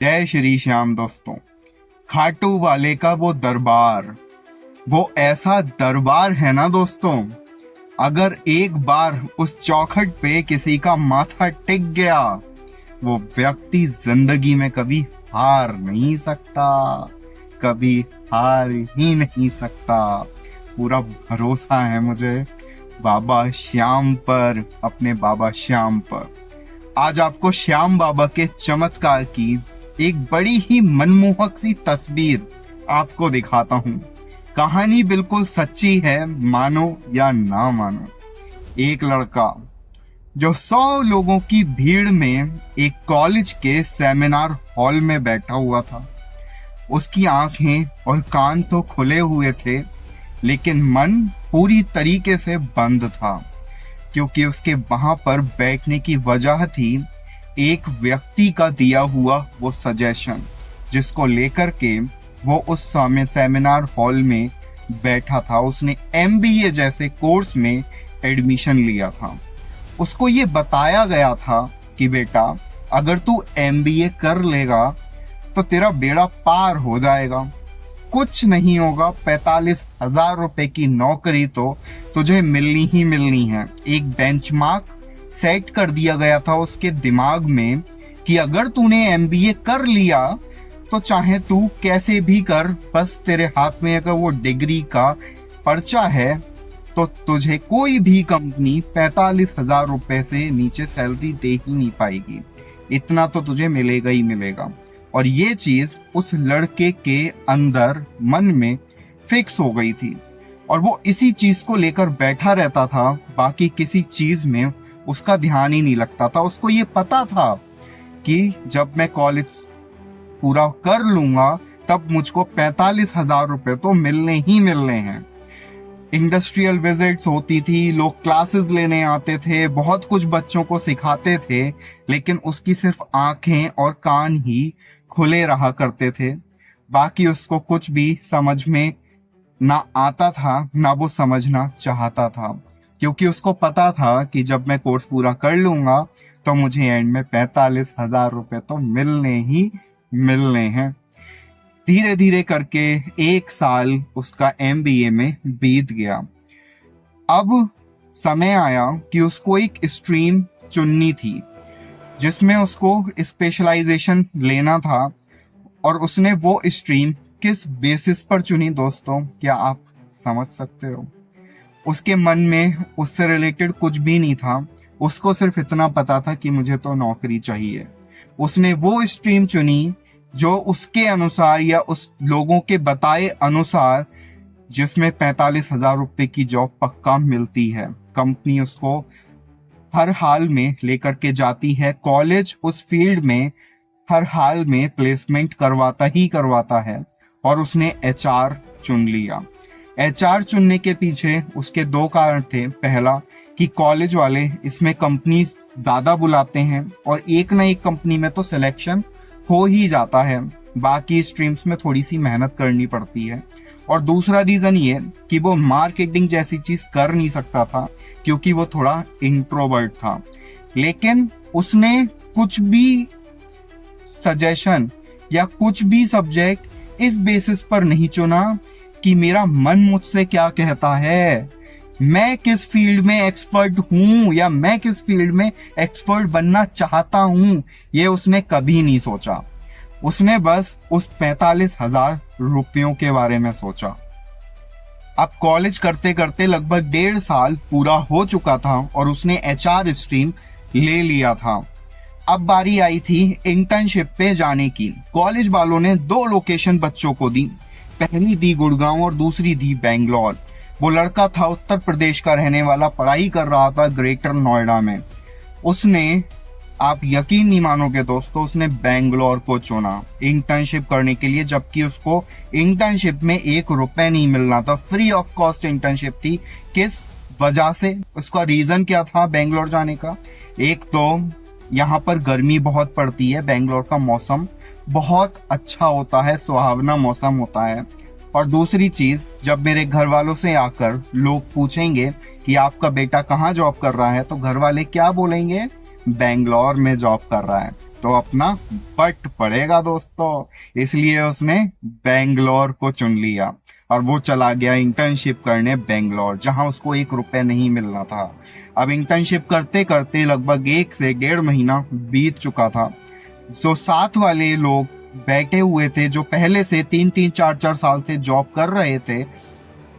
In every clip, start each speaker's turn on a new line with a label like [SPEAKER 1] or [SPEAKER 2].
[SPEAKER 1] जय श्री श्याम दोस्तों। खाटू वाले का वो दरबार, वो ऐसा दरबार है ना दोस्तों, अगर एक बार उस चौखट पे किसी का माथा टिक गया, वो व्यक्ति जिंदगी में कभी हार नहीं सकता, कभी हार ही नहीं सकता। पूरा भरोसा है मुझे बाबा श्याम पर, अपने बाबा श्याम पर। आज आपको श्याम बाबा के चमत्कार की एक बड़ी ही मनमोहक सी तस्वीर आपको दिखाता हूँ। कहानी बिल्कुल सच्ची है, मानो या ना मानो। एक लड़का जो 100 लोगों की भीड़ में एक कॉलेज के सेमिनार हॉल में बैठा हुआ था। उसकी आंखें और कान तो खुले हुए थे, लेकिन मन पूरी तरीके से बंद था, क्योंकि उसके वहां पर बैठने की वजह थी एक व्यक्ति का दिया हुआ वो सजेशन, जिसको लेकर के वो उस सेमिनार हॉल में बैठा था। उसने MBA जैसे कोर्स में एडमिशन लिया था। उसको ये बताया गया था कि बेटा, अगर तू MBA कर लेगा तो तेरा बेड़ा पार हो जाएगा, कुछ नहीं होगा, 45,000 रुपए की नौकरी तो तुझे मिलनी ही मिलनी है। एक बेंचमार्क सेट कर दिया गया था उसके दिमाग में कि अगर तूने MBA कर लिया तो चाहे तू कैसे भी कर, बस तेरे हाथ में अगर वो डिग्री का पर्चा है तो तुझे कोई भी कंपनी 45,000 रुपए से नीचे सैलरी दे ही नहीं पाएगी। इतना तो तुझे मिलेगा ही मिलेगा। और ये चीज उस लड़के के अंदर मन में फिक्स हो गई थी, और वो इसी चीज को लेकर बैठा रहता था। बाकी किसी चीज में उसका ध्यान ही नहीं लगता था। उसको ये पता था कि जब मैं कॉलेज पूरा कर लूंगा तब मुझको 45,000 रुपए तो मिलने ही मिलने हैं। इंडस्ट्रियल विजिट्स होती थी, लोग क्लासेस लेने आते थे, बहुत कुछ बच्चों को सिखाते थे, लेकिन उसकी सिर्फ आंखें और कान ही खुले रहा करते थे। बाकी उसको कुछ भी समझ में ना आता था, ना वो समझना चाहता था, क्योंकि उसको पता था कि जब मैं कोर्स पूरा कर लूंगा तो मुझे एंड में 45,000 रुपए तो मिलने ही मिलने हैं। धीरे धीरे करके 1 साल उसका MBA में बीत गया। अब समय आया कि उसको एक स्ट्रीम चुननी थी जिसमें उसको स्पेशलाइजेशन लेना था, और उसने वो स्ट्रीम किस बेसिस पर चुनी दोस्तों, क्या आप समझ सकते हो? उसके मन में उससे रिलेटेड कुछ भी नहीं था। उसको सिर्फ इतना पता था कि मुझे तो नौकरी चाहिए। उसने वो स्ट्रीम चुनी जो उसके अनुसार या उस लोगों के बताए अनुसार, जिसमें 45,000 रुपए की जॉब पक्का मिलती है। कंपनी उसको हर हाल में लेकर के जाती है। कॉलेज उस फील्ड में हर हाल में प्लेसमेंट करवाता ही करवाता है, और उसने HR चुन लिया। HR चुनने के पीछे उसके 2 कारण थे। पहला कि कॉलेज वाले इसमें कंपनी ज्यादा बुलाते हैं, और एक ना एक कंपनी में तो सिलेक्शन हो ही जाता है। बाकी स्ट्रीम्स में थोड़ी सी मेहनत करनी पड़ती है। और दूसरा रीजन ये कि वो मार्केटिंग जैसी चीज कर नहीं सकता था, क्योंकि वो थोड़ा इंट्रोवर्ट था। लेकिन उसने कुछ भी सजेशन या कुछ भी सब्जेक्ट इस बेसिस पर नहीं चुना कि मेरा मन मुझसे क्या कहता है, मैं किस फील्ड में एक्सपर्ट हूं, या मैं किस फील्ड में एक्सपर्ट बनना चाहता हूं। ये उसने कभी नहीं सोचा। उसने बस उस 45,000 रुपयों के बारे में सोचा। अब कॉलेज करते करते लगभग 1.5 साल पूरा हो चुका था, और उसने HR स्ट्रीम ले लिया था। अब बारी आई थी इंटर्नशिप पे जाने की। कॉलेज वालों ने 2 लोकेशन बच्चों को दी। पहली दी गुड़गांव और दूसरी दी बेंगलोर। वो लड़का था उत्तर प्रदेश का रहने वाला, पढ़ाई कर रहा था ग्रेटर नोएडा में। उसने, आप यकीन नहीं मानोगे दोस्तों, उसने बेंगलोर को चुना इंटर्नशिप करने के लिए, जबकि उसको इंटर्नशिप में 1 रुपए नहीं मिलना था। फ्री ऑफ कॉस्ट इंटर्नशिप थी। किस वजह से? उसका रीजन क्या था बेंगलोर जाने का? एक तो यहाँ पर गर्मी बहुत पड़ती है, बेंगलोर का मौसम बहुत अच्छा होता है, सुहावना मौसम होता है। और दूसरी चीज, जब मेरे घर वालों से आकर लोग पूछेंगे कि आपका बेटा कहाँ जॉब कर रहा है, तो घर वाले क्या बोलेंगे? बेंगलोर में जॉब कर रहा है। तो अपना बट पड़ेगा दोस्तों। इसलिए उसने बेंगलोर को चुन लिया और वो चला गया इंटर्नशिप करने बेंगलोर, जहां उसको 1 रुपए नहीं मिलना था। अब इंटर्नशिप करते करते लगभग 1 से 1.5 महीना बीत चुका था। जो साथ वाले लोग बैठे हुए थे, जो पहले से 3-3, 4-4 साल से जॉब कर रहे थे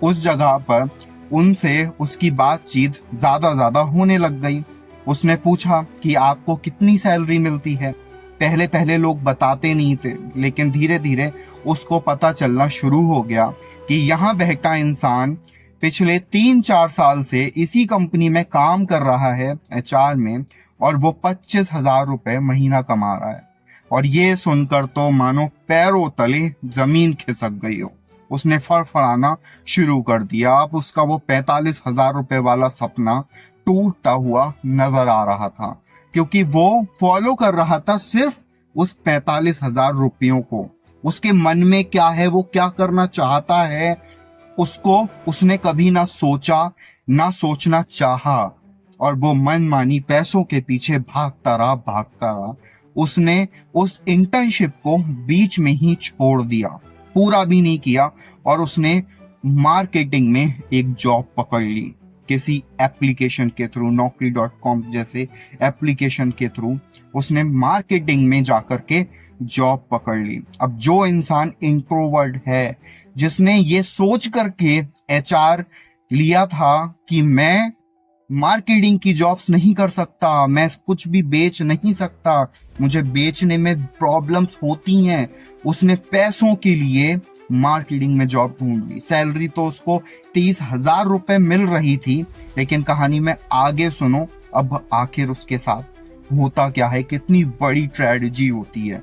[SPEAKER 1] उस जगह पर, उनसे उसकी बातचीत ज्यादा होने लग गई। उसने पूछा कि आपको कितनी सैलरी मिलती है। पहले पहले लोग बताते नहीं थे, लेकिन धीरे धीरे उसको पता चलना शुरू हो गया कि यहाँ बैठा इंसान पिछले 3-4 साल से इसी कंपनी में काम कर रहा है एचआर में, और वो 25,000 रुपए महीना कमा रहा है। और ये सुनकर तो मानो पैरों तले जमीन खिसक गई हो। उसने फड़फड़ाना शुरू कर दिया। अब उसका वो 45,000 रुपए वाला सपना टूटता हुआ नजर आ रहा था, क्योंकि वो फॉलो कर रहा था सिर्फ उस 45,000 रुपयों को। उसके मन में क्या है, वो क्या करना चाहता है, उसको उसने कभी ना सोचा, ना सोचना चाहा, और वो मनमानी पैसों के पीछे भागता रहा। उसने उस इंटर्नशिप को बीच में ही छोड़ दिया, पूरा भी नहीं किया, और उसने मार्केटिंग में एक जॉब पकड़ ली। किसी एप्लीकेशन के थ्रू, Naukri.com जैसे एप्लीकेशन के थ्रू उसने मार्केटिंग में जाकर के जॉब पकड़ ली। अब जो इंसान इंट्रोवर्ट है, जिसने ये सोच करके एचआर लिया था कि मैं मार्केटिंग की जॉब्स नहीं कर सकता, मैं कुछ भी बेच नहीं सकता, मुझे बेचने में प्रॉब्लम्स होती हैं, उसने पैसों के लिए मार्केटिंग में जॉब ढूंढ ली। सैलरी तो उसको 30,000 रुपए मिल रही थी, लेकिन कहानी में आगे सुनो अब आखिर उसके साथ होता क्या है, कितनी बड़ी ट्रेजेडी होती है।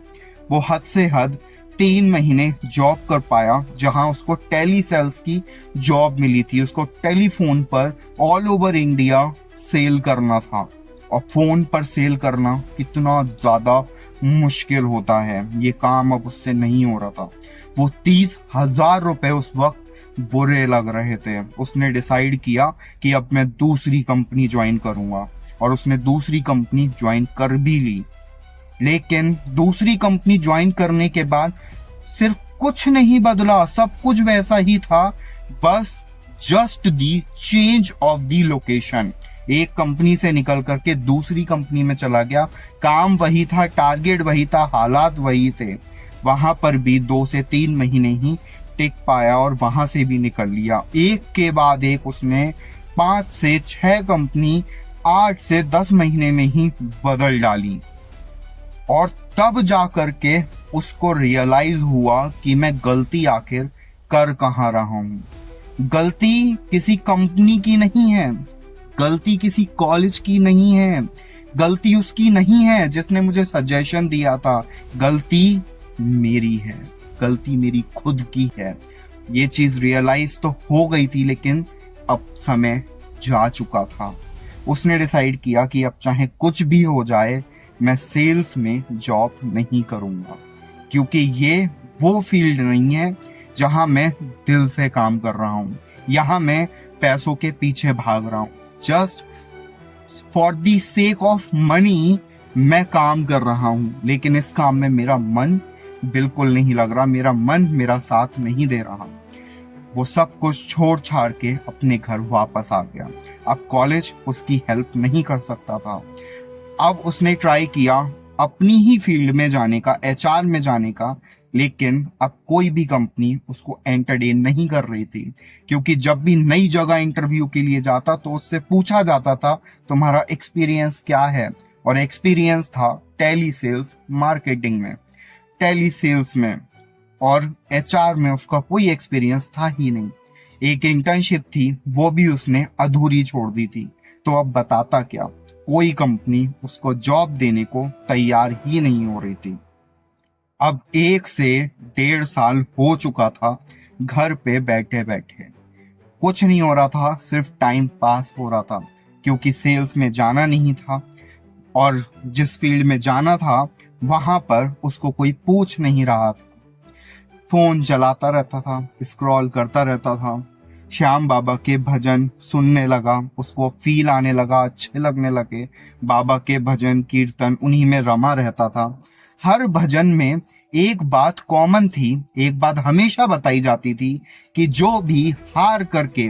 [SPEAKER 1] वो हद से हद 3 महीने जॉब कर पाया, जहां उसको टेली सेल्स की जॉब मिली थी। उसको टेलीफोन पर ऑल ओवर इंडिया सेल करना था, और फोन पर सेल करना कितना ज्यादा मुश्किल होता है, ये काम अब उससे नहीं हो रहा था। वो 30,000 रुपए उस वक्त बुरे लग रहे थे। उसने डिसाइड किया कि अब मैं दूसरी कंपनी ज्वाइन करूंगा, और उसने दूसरी कंपनी ज्वाइन कर भी ली। लेकिन दूसरी कंपनी ज्वाइन करने के बाद सिर्फ कुछ नहीं बदला, सब कुछ वैसा ही था, बस just the change of the location. एक कंपनी से निकल करके दूसरी कंपनी में चला गया, काम वही था, टारगेट वही था, हालात वही थे। वहां पर भी 2 से 3 महीने ही टिक पाया और वहां से भी निकल लिया। एक के बाद एक उसने 5 से 6 कंपनी 8 से 10 महीने में ही बदल डाली, और तब जा करके उसको रियलाइज हुआ कि मैं गलती आखिर कर कहाँ रहा हूं। गलती किसी कंपनी की नहीं है, गलती किसी कॉलेज की नहीं है, गलती उसकी नहीं है जिसने मुझे सजेशन दिया था, गलती मेरी है, गलती मेरी खुद की है। ये चीज रियलाइज तो हो गई थी, लेकिन अब समय जा चुका था। उसने डिसाइड किया कि अब चाहे कुछ भी हो जाए, मैं सेल्स में जॉब नहीं करूंगा, क्योंकि ये वो फील्ड नहीं है जहां मैं दिल से काम कर रहा हूं। यहां मैं पैसों के पीछे भाग रहा हूं, just for the sake of money मैं काम कर रहा हूं, लेकिन इस काम में मेरा मन बिल्कुल नहीं लग रहा, मेरा मन मेरा साथ नहीं दे रहा। वो सब कुछ छोड़ छाड़ के अपने घर वापस आ गया। अब कॉलेज उसकी हेल्प नहीं कर सकता था। अब उसने ट्राई किया अपनी ही फील्ड में जाने का, एचआर में जाने का, लेकिन अब कोई भी कंपनी उसको एंटरटेन नहीं कर रही थी, क्योंकि जब भी नई जगह इंटरव्यू के लिए जाता तो उससे पूछा जाता था तुम्हारा एक्सपीरियंस क्या है, और एक्सपीरियंस था टेली सेल्स मार्केटिंग में, टेली सेल्स में, और एचआर में उसका कोई एक्सपीरियंस था ही नहीं। एक इंटर्नशिप थी, वो भी उसने अधूरी छोड़ दी थी। तो अब बताता क्या, कोई कंपनी उसको जॉब देने को तैयार ही नहीं हो रही थी। अब 1 से 1.5 साल हो चुका था घर पे बैठे बैठे, कुछ नहीं हो रहा था, सिर्फ टाइम पास हो रहा था, क्योंकि सेल्स में जाना नहीं था, और जिस फील्ड में जाना था वहां पर उसको कोई पूछ नहीं रहा था। फोन चलाता रहता था, स्क्रॉल करता रहता था, श्याम बाबा के भजन सुनने लगा, उसको फील आने लगा, अच्छे लगने लगे। बाबा के भजन कीर्तन उन्हीं में रमा रहता था। हर भजन में एक बात कॉमन थी, एक बात हमेशा बताई जाती थी कि जो भी हार करके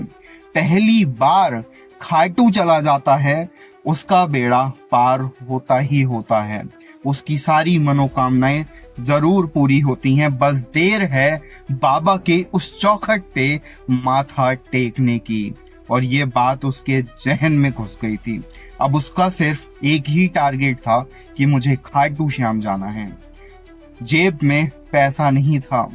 [SPEAKER 1] पहली बार खाटू चला जाता है उसका बेड़ा पार होता ही होता है, उसकी सारी मनोकामनाएं जरूर पूरी होती हैं। बस देर है बाबा के उस चौखट पे माथा टेकने की। और ये बात उसके जहन में घुस गई थी। अब उसका सिर्फ एक ही टारगेट था कि मुझे खाटू श्याम जाना है। जेब में पैसा नहीं था,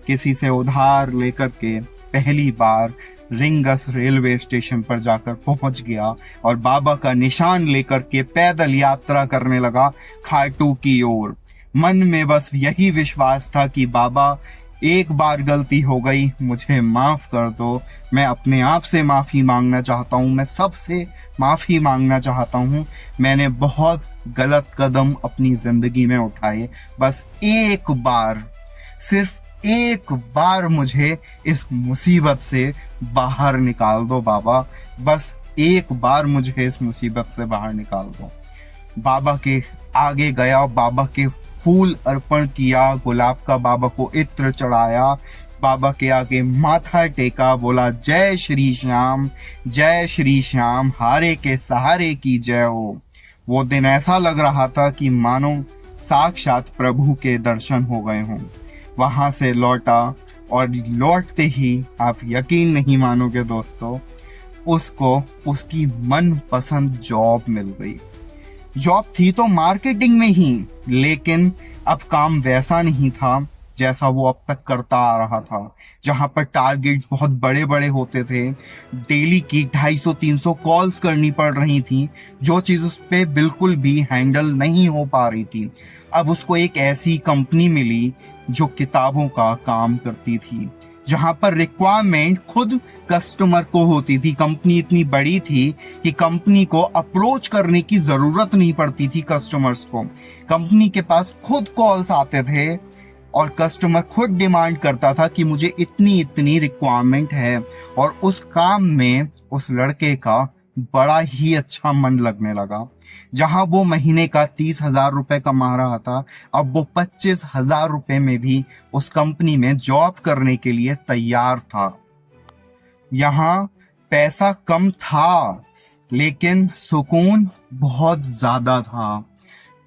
[SPEAKER 1] किसी से उधार लेकर के पहली बार रिंगस रेलवे स्टेशन पर जाकर पहुंच गया और बाबा का निशान लेकर के पैदल यात्रा करने लगा खाटू की ओर। मन में बस यही विश्वास था कि बाबा एक बार गलती हो गई, मुझे माफ कर दो, मैं अपने आप से माफी मांगना चाहता हूँ, मैं सबसे माफी मांगना चाहता हूँ। मैंने बहुत गलत कदम अपनी जिंदगी में उठाए, बस एक बार, सिर्फ एक बार मुझे इस मुसीबत से बाहर निकाल दो बाबा, बस एक बार मुझे इस मुसीबत से बाहर निकाल दो। बाबा के आगे गया, बाबा के फूल अर्पण किया, गुलाब का बाबा को इत्र चढ़ाया, बाबा के आगे माथा टेका, बोला जय श्री श्याम, जय श्री श्याम, हारे के सहारे की जय हो। वो दिन ऐसा लग रहा था कि मानो साक्षात प्रभु के दर्शन हो गए हों। वहां से लौटा और लौटते ही आप यकीन नहीं मानोगे दोस्तों, उसको उसकी मनपसंद जॉब मिल गई। जॉब थी तो मार्केटिंग में ही, लेकिन अब काम वैसा नहीं था जैसा वो अब तक करता आ रहा था, जहां पर टारगेट्स बहुत बड़े बड़े होते थे। डेली की 250-300 कॉल्स करनी पड़ रही थी, जो चीज उस पे बिल्कुल भी हैंडल नहीं हो पा रही थी। अब उसको एक ऐसी कंपनी मिली जो किताबों का काम करती थी, जहां पर रिक्वायरमेंट खुद कस्टमर को होती थी। कंपनी इतनी बड़ी थी कि कंपनी को अप्रोच करने की जरूरत नहीं पड़ती थी कस्टमर्स को। कंपनी के पास खुद कॉल्स आते थे और कस्टमर खुद डिमांड करता था कि मुझे इतनी इतनी रिक्वायरमेंट है। और उस काम में उस लड़के का बड़ा ही अच्छा मन लगने लगा। जहां वो महीने का 30,000 रुपए कमा रहा था, अब वो 25,000 रुपए में भी उस कंपनी में जॉब करने के लिए तैयार था। यहाँ पैसा कम था, लेकिन सुकून बहुत ज्यादा था।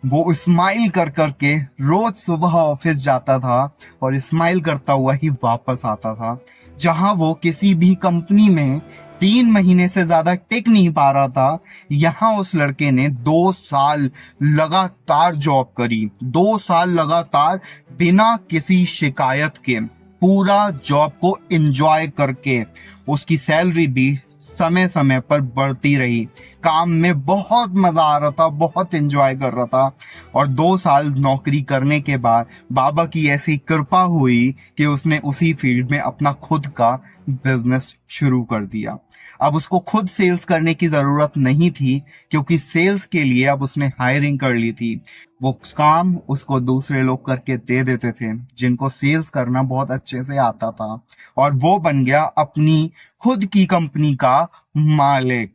[SPEAKER 1] वो स्माइल कर करके रोज सुबह ऑफिस जाता था और स्माइल करता हुआ ही वापस आता था। जहां वो किसी भी कंपनी में 3 महीने से ज्यादा टिक नहीं पा रहा था, यहाँ उस लड़के ने 2 साल लगातार जॉब करी। 2 साल लगातार बिना किसी शिकायत के, पूरा जॉब को एंजॉय करके। उसकी सैलरी भी समय समय पर बढ़ती रही। काम में बहुत मजा आ रहा था, बहुत एंजॉय कर रहा था। और 2 साल नौकरी करने के बाद बाबा की ऐसी कृपा हुई कि उसने उसी फील्ड में अपना खुद का बिजनेस शुरू कर दिया। अब उसको खुद सेल्स करने की जरूरत नहीं थी, क्योंकि सेल्स के लिए अब उसने हायरिंग कर ली थी। वो काम उसको दूसरे लोग करके दे देते थे, जिनको सेल्स करना बहुत अच्छे से आता था। और वो बन गया अपनी खुद की कंपनी का मालिक।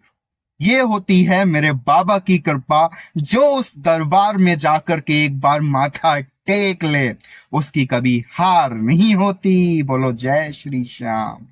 [SPEAKER 1] ये होती है मेरे बाबा की कृपा। जो उस दरबार में जाकर के एक बार माथा टेक ले, उसकी कभी हार नहीं होती। बोलो जय श्री श्याम।